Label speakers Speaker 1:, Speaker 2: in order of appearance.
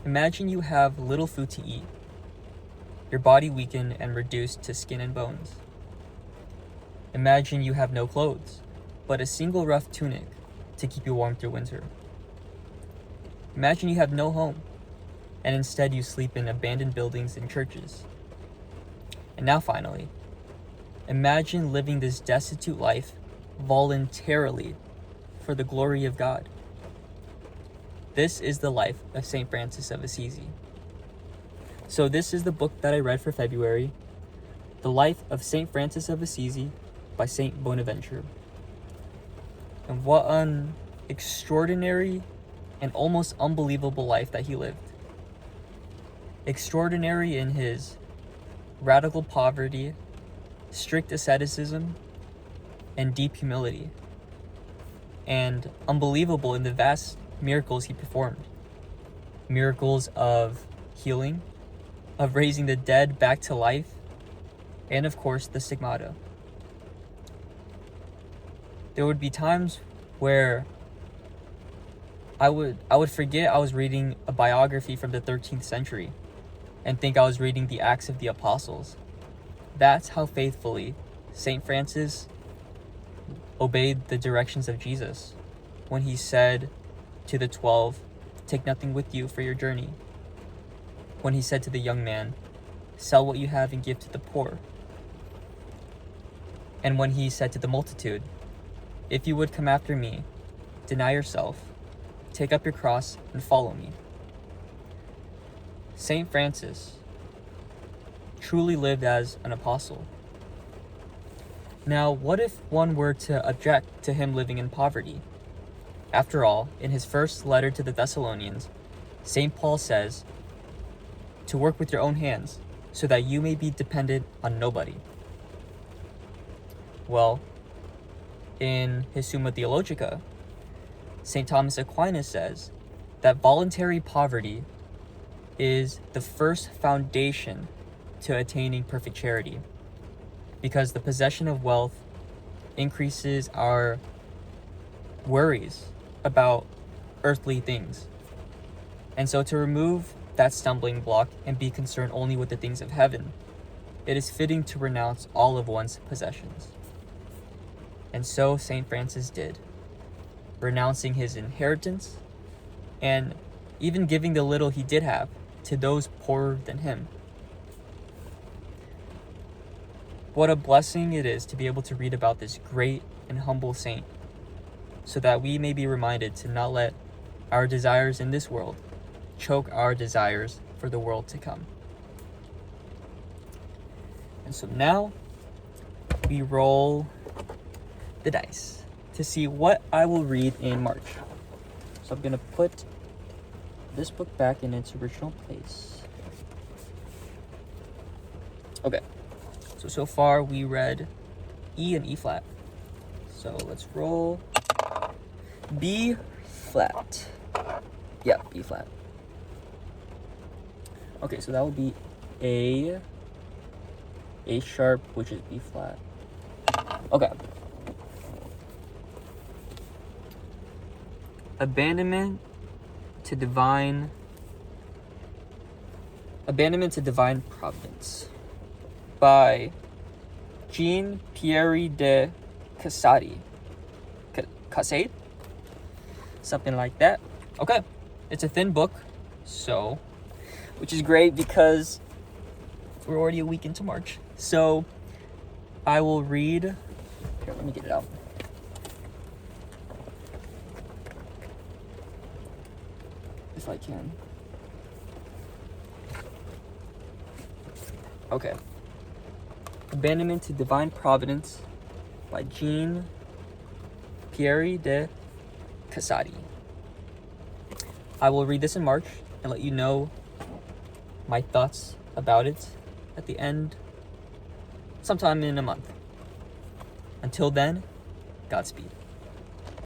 Speaker 1: Imagine you have little food to eat, your body weakened and reduced to skin and bones. Imagine you have no clothes, but a single rough tunic to keep you warm through winter. Imagine you have no home, and instead you sleep in abandoned buildings and churches. And now finally, imagine living this destitute life voluntarily for the glory of God. This is the life of St. Francis of Assisi. So this is the book that I read for February, The Life of St. Francis of Assisi by St. Bonaventure. And what an extraordinary and almost unbelievable life that he lived. Extraordinary in his radical poverty, strict asceticism, and deep humility. And unbelievable in the vast miracles he performed. Miracles of healing, of raising the dead back to life, and of course the stigmata. There would be times where I would forget I was reading a biography from the 13th century and think I was reading the Acts of the Apostles. That's how faithfully St. Francis obeyed the directions of Jesus when he said to the 12, "Take nothing with you for your journey." When he said to the young man, "Sell what you have and give to the poor." And when he said to the multitude, "If you would come after me, deny yourself, take up your cross, and follow me." St. Francis truly lived as an apostle. Now, what if one were to object to him living in poverty? After all, in his first letter to the Thessalonians, St. Paul says to work with your own hands so that you may be dependent on nobody. Well, in his Summa Theologica, St. Thomas Aquinas says that voluntary poverty is the first foundation to attaining perfect charity, because the possession of wealth increases our worries about earthly things. And so to remove that stumbling block and be concerned only with the things of heaven, it is fitting to renounce all of one's possessions. And so St. Francis did, renouncing his inheritance and even giving the little he did have to those poorer than him. What a blessing it is to be able to read about this great and humble saint, so that we may be reminded to not let our desires in this world choke our desires for the world to come. And so now we roll the dice to see what I will read in March. So I'm going to put this book back in its original place. Okay, so far we read E and E flat. So let's roll B flat. Yeah, B flat. Okay, so that would be A sharp, which is B flat. Okay. Abandonment to divine providence by Jean Pierre de Casade. Casade? Something like that. Okay. It's a thin book, so, which is great because we're already a week into March. So I will read, here, let me get it out. If I can. Okay. Abandonment to Divine Providence by Jean Pierre de Casade. I will read this in March and let you know my thoughts about it at the end, sometime in a month. Until then, Godspeed.